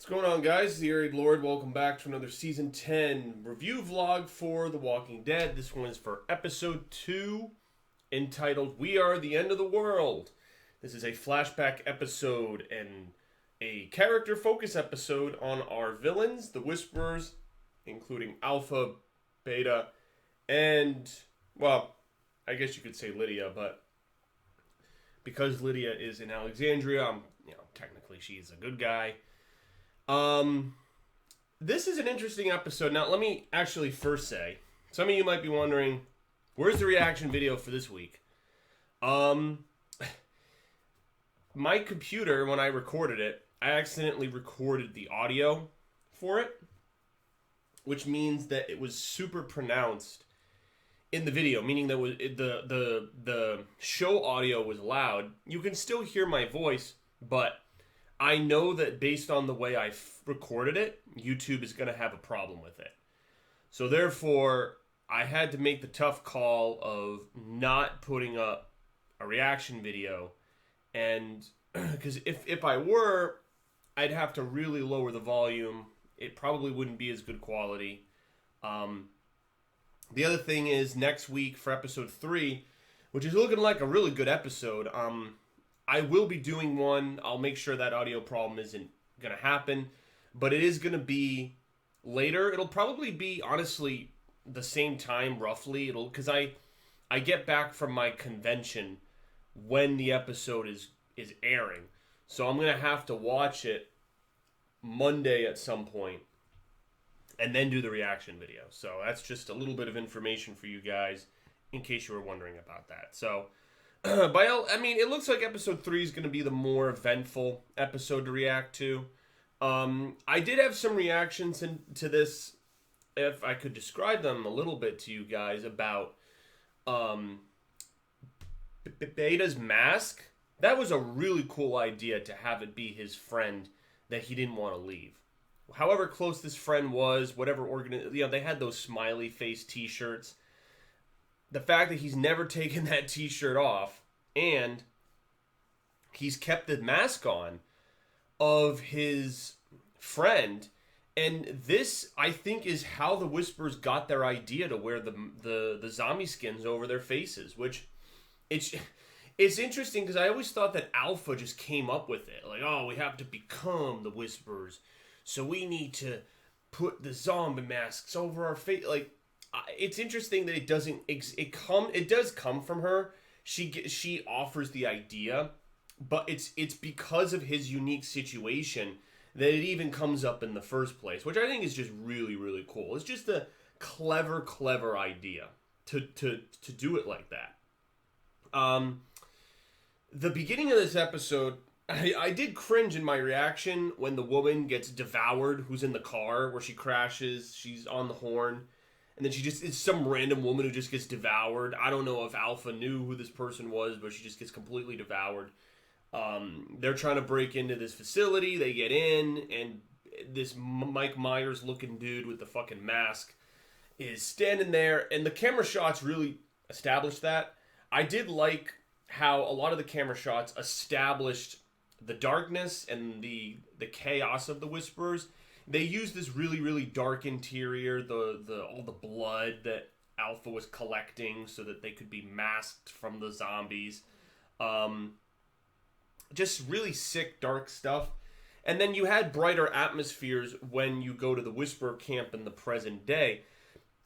What's going on, guys? The Arid Lord. Welcome back to another Season 10 review vlog for The Walking Dead. This one is for Episode 2, entitled We Are the End of the World. This is a flashback episode and a character focus episode on our villains, the Whisperers, including Alpha, Beta, and, well, I guess you could say Lydia, but because Lydia is in Alexandria, technically she's a good guy. This is an interesting episode. Now, let me actually first say, some of you might be wondering, where's the reaction video for this week? My computer, when I recorded it, I accidentally recorded the audio for it, which means that it was super pronounced in the video, meaning that the show audio was loud. You can still hear my voice, but I know that based on the way I recorded it, YouTube is going to have a problem with it. So therefore, I had to make the tough call of not putting up a reaction video. And because if I were, I'd have to really lower the volume. It probably wouldn't be as good quality. The other thing is, next week for episode 3, which is looking like a really good episode, I will be doing one. I'll make sure that audio problem isn't going to happen. But it is going to be later. It'll probably be, honestly, the same time, roughly. Because I get back from my convention when the episode is airing. So I'm going to have to watch it Monday at some point and then do the reaction video. So that's just a little bit of information for you guys in case you were wondering about that. So it looks like episode 3 is going to be the more eventful episode to react to. I did have some reactions to this, if I could describe them a little bit to you guys, about Beta's mask. That was a really cool idea, to have it be his friend that he didn't want to leave. However close this friend was, whatever they had those smiley face t-shirts. The fact that he's never taken that t-shirt off and he's kept the mask on of his friend, and this, I think, is how the Whisperers got their idea to wear the zombie skins over their faces, which it's interesting because I always thought that Alpha just came up with it. Like, oh, we have to become the Whisperers, so we need to put the zombie masks over our face. Like, it's interesting that it doesn't. It does come from her. She offers the idea, but it's because of his unique situation that it even comes up in the first place, which I think is just really, really cool. It's just a clever idea to do it like that. The beginning of this episode, I did cringe in my reaction when the woman gets devoured, who's in the car where she crashes. She's on the horn. And then it's some random woman who just gets devoured. I don't know if Alpha knew who this person was, but she just gets completely devoured. They're trying to break into this facility. They get in, and this Mike Myers looking dude with the fucking mask is standing there. And the camera shots really established that. I did like how a lot of the camera shots established the darkness and the chaos of the Whisperers. They used this really, really dark interior, all the blood that Alpha was collecting so that they could be masked from the zombies. Just really sick, dark stuff. And then you had brighter atmospheres when you go to the Whisperer camp in the present day,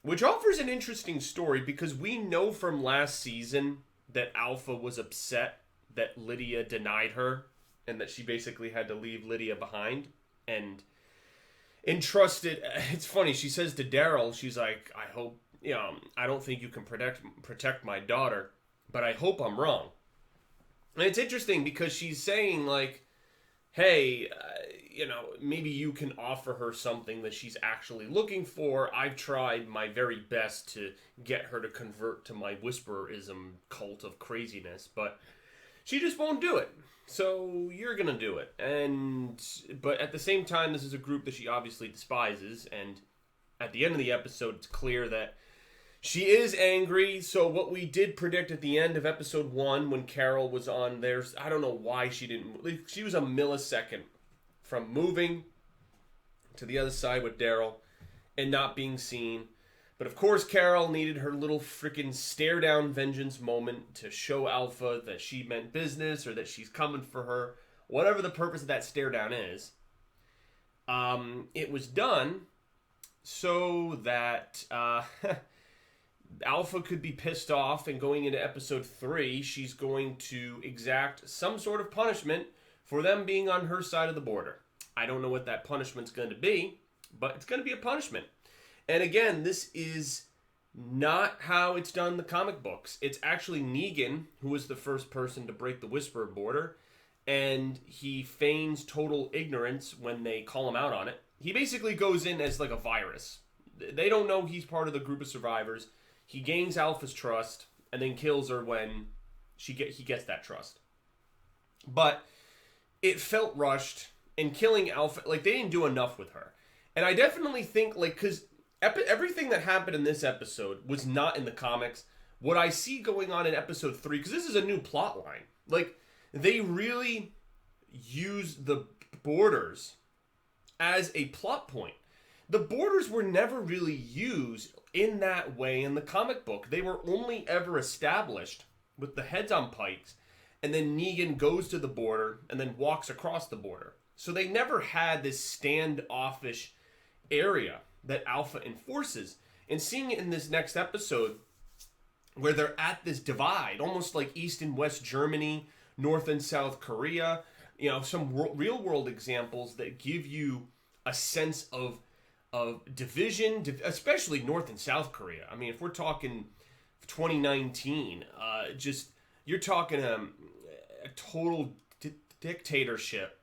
which offers an interesting story because we know from last season that Alpha was upset that Lydia denied her and that she basically had to leave Lydia behind and entrusted. It's funny, she says to Daryl, she's like, I hope, I don't think you can protect my daughter, but I hope I'm wrong. And it's interesting because she's saying, like, hey, maybe you can offer her something that she's actually looking for. I've tried my very best to get her to convert to my Whisperism cult of craziness, but she just won't do it. So you're gonna do it. But at the same time, this is a group that she obviously despises, and at the end of the episode, it's clear that she is angry. So what we did predict at the end of episode 1, when Carol was on there, I don't know why she didn't. She was a millisecond from moving to the other side with Daryl and not being seen. But of course, Carol needed her little freaking stare down vengeance moment to show Alpha that she meant business or that she's coming for her. Whatever the purpose of that stare down is. It was done so that Alpha could be pissed off, and going into episode 3, she's going to exact some sort of punishment for them being on her side of the border. I don't know what that punishment's going to be, but it's going to be a punishment. And again, this is not how it's done in the comic books. It's actually Negan who was the first person to break the Whisperer border, and he feigns total ignorance when they call him out on it. He basically goes in as like a virus. They don't know he's part of the group of survivors. He gains Alpha's trust and then kills her when he gets that trust. But it felt rushed, and killing Alpha, like, they didn't do enough with her. And I definitely think, like, because everything that happened in this episode was not in the comics. What I see going on in episode 3, because this is a new plot line, like, they really use the borders as a plot point. The borders were never really used in that way in the comic book. They were only ever established with the heads on pikes, and then Negan goes to the border and then walks across the border. So they never had this standoffish area that Alpha enforces. And seeing it in this next episode, where they're at this divide, almost like East and West Germany, North and South Korea, some real world examples that give you a sense of division, especially North and South Korea. I mean, if we're talking 2019, you're talking a total dictatorship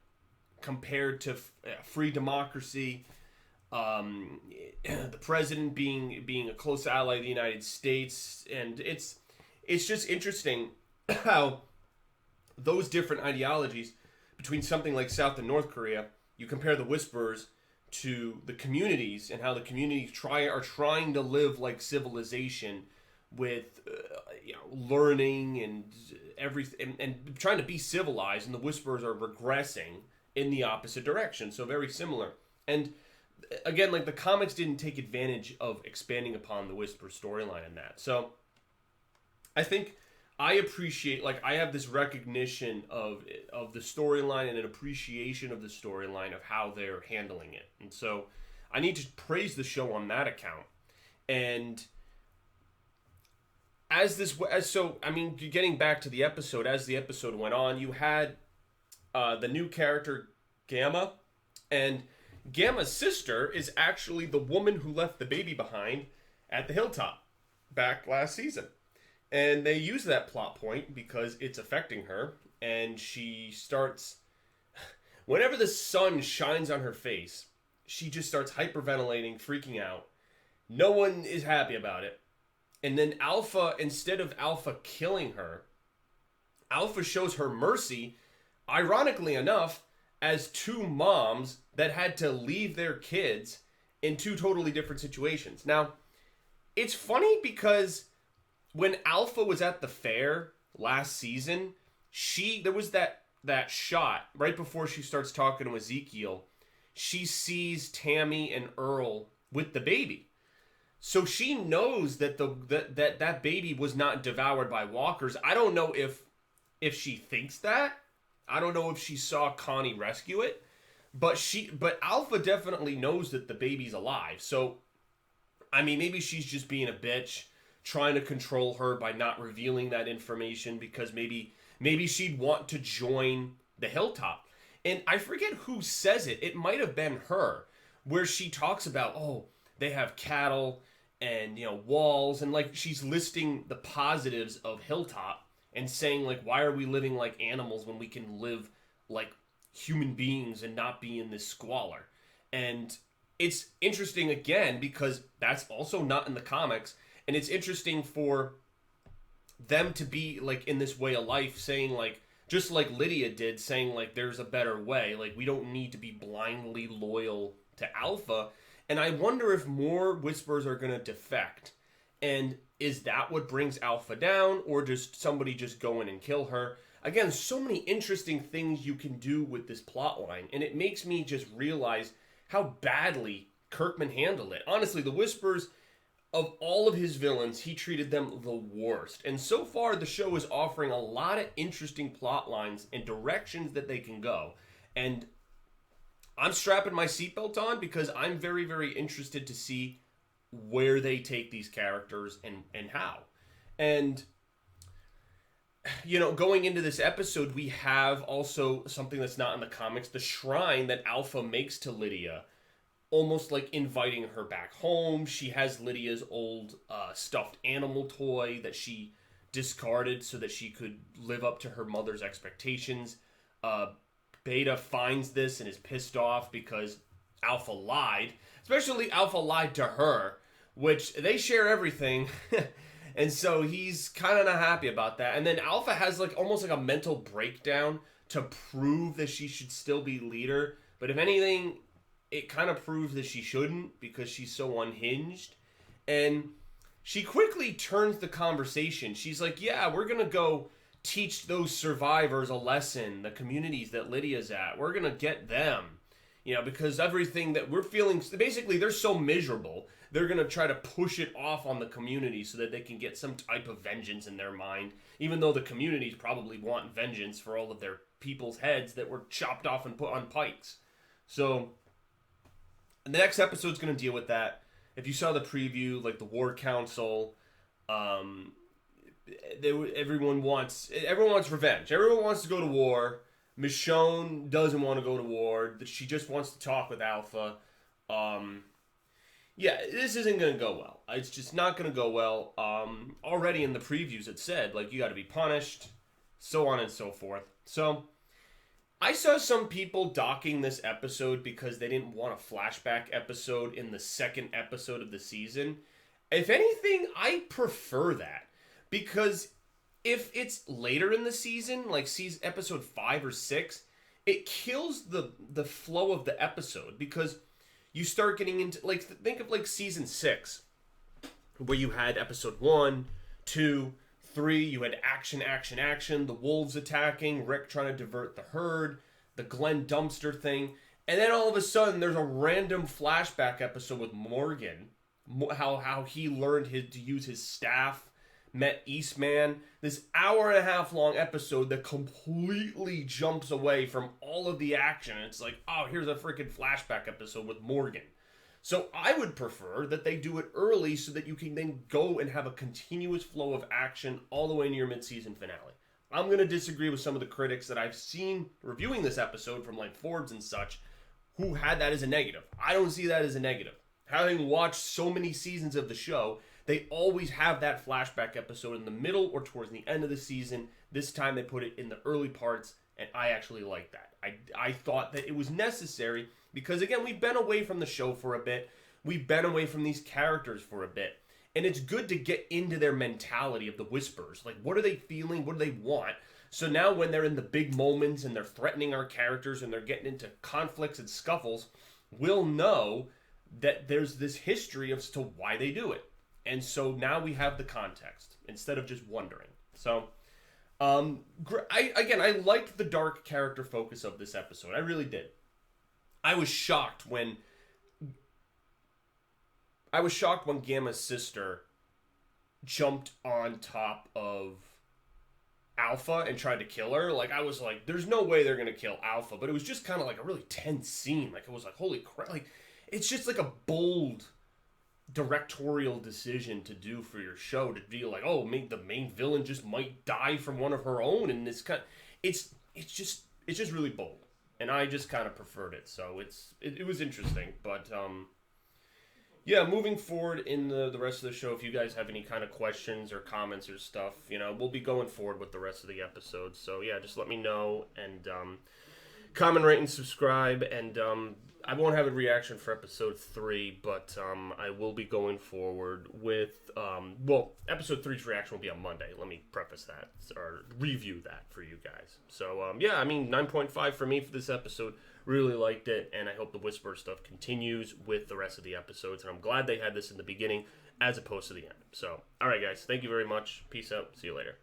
compared to free democracy. The president being a close ally of the United States, and it's just interesting how those different ideologies between something like South and North Korea, you compare the Whisperers to the communities, and how the communities are trying to live like civilization with learning and everything, and trying to be civilized, and the Whisperers are regressing in the opposite direction. So very similar. And again, like, the comics didn't take advantage of expanding upon the Whisper storyline in that. So I think I appreciate, like, I have this recognition of the storyline and an appreciation of the storyline of how they're handling it. And so I need to praise the show on that account. And getting back to the episode, as the episode went on, you had the new character Gamma, and Gamma's sister is actually the woman who left the baby behind at the hilltop back last season. And they use that plot point because it's affecting her, and she starts, whenever the sun shines on her face, she just starts hyperventilating, freaking out. No one is happy about it. And then Alpha, instead of Alpha killing her, Alpha shows her mercy, ironically enough, as two moms that had to leave their kids in two totally different situations. Now, it's funny because when Alpha was at the fair last season, there was that shot right before she starts talking to Ezekiel. She sees Tammy and Earl with the baby. So she knows that that baby was not devoured by walkers. I don't know if she thinks that. I don't know if she saw Connie rescue it, but Alpha definitely knows that the baby's alive. So, I mean, maybe she's just being a bitch, trying to control her by not revealing that information, because maybe she'd want to join the hilltop. And I forget who says it. It might have been her, where she talks about, they have cattle and, walls, and like she's listing the positives of hilltop. And saying, like, why are we living like animals when we can live like human beings and not be in this squalor? And it's interesting, again, because that's also not in the comics. And it's interesting for them to be, like, in this way of life, saying, like, just like Lydia did, saying, like, there's a better way. Like, we don't need to be blindly loyal to Alpha. And I wonder if more Whisperers are going to defect. And is that what brings Alpha down, or does somebody just go in and kill her? Again, so many interesting things you can do with this plot line, and it makes me just realize how badly Kirkman handled it. Honestly, the Whispers, of all of his villains, he treated them the worst. And so far, the show is offering a lot of interesting plot lines and directions that they can go. And I'm strapping my seatbelt on because I'm very, very interested to see where they take these characters and how. And, you know, going into this episode, we have also something that's not in the comics, the shrine that Alpha makes to Lydia, almost like inviting her back home. She has Lydia's old stuffed animal toy that she discarded so that she could live up to her mother's expectations. Beta finds this and is pissed off because Alpha lied. Especially Alpha lied to her, which they share everything. And so he's kind of not happy about that. And then Alpha has like almost like a mental breakdown to prove that she should still be leader. But if anything, it kind of proves that she shouldn't because she's so unhinged. And she quickly turns the conversation. She's like, yeah, we're going to go teach those survivors a lesson, the communities that Lydia's at. We're going to get them, you know, because everything that we're feeling, basically they're so miserable, they're going to try to push it off on the community so that they can get some type of vengeance in their mind, even though the communities probably want vengeance for all of their people's heads that were chopped off and put on pikes. So the next episode's going to deal with that. If you saw the preview, like the War Council, everyone wants revenge. Everyone wants to go to war. Michonne doesn't want to go to war. She just wants to talk with Alpha. Yeah, this isn't going to go well. It's just not going to go well. Already in the previews it said, like, you got to be punished, so on and so forth. So I saw some people docking this episode because they didn't want a flashback episode in the second episode of the season. If anything, I prefer that. Because if it's later in the season, like episode 5 or 6, it kills the flow of the episode. Because you start getting into, like, think of like season 6, where you had episode 1, 2, 3, you had action, the wolves attacking, Rick trying to divert the herd, the Glenn dumpster thing, and then all of a sudden there's a random flashback episode with Morgan, how he learned to use his staff, met Eastman, this hour and a half long episode that completely jumps away from all of the action. It's like, oh, here's a freaking flashback episode with Morgan. So I would prefer that they do it early so that you can then go and have a continuous flow of action all the way to your mid-season finale. I'm going to disagree with some of the critics that I've seen reviewing this episode from like Forbes and such who had that as a negative. I don't see that as a negative. Having watched so many seasons of the show, they always have that flashback episode in the middle or towards the end of the season. This time they put it in the early parts, and I actually like that. I thought that it was necessary because, again, we've been away from the show for a bit. We've been away from these characters for a bit. And it's good to get into their mentality of the Whispers. Like, what are they feeling? What do they want? So now when they're in the big moments and they're threatening our characters and they're getting into conflicts and scuffles, we'll know that there's this history as to why they do it. And so now we have the context instead of just wondering. So, I liked the dark character focus of this episode. I really did. I was shocked when Gamma's sister jumped on top of Alpha and tried to kill her. Like, I was like, there's no way they're going to kill Alpha. But it was just kind of like a really tense scene. Like, it was like, holy crap. Like, it's just like a bold directorial decision to do for your show, to be like, oh, the main villain just might die from one of her own, and this kind, it's just really bold, and I just kind of preferred it. So it was interesting, but yeah, moving forward in the rest of the show, if you guys have any kind of questions or comments or stuff, you know, we'll be going forward with the rest of the episodes. So yeah, just let me know, and comment, rate, and subscribe, and I won't have a reaction for episode 3, but I will be going forward with, episode 3's reaction will be on Monday. Let me preface that, or review that for you guys. So, yeah, I mean, 9.5 for me for this episode. Really liked it, and I hope the Whisper stuff continues with the rest of the episodes, and I'm glad they had this in the beginning as opposed to the end. So, alright guys, thank you very much. Peace out. See you later.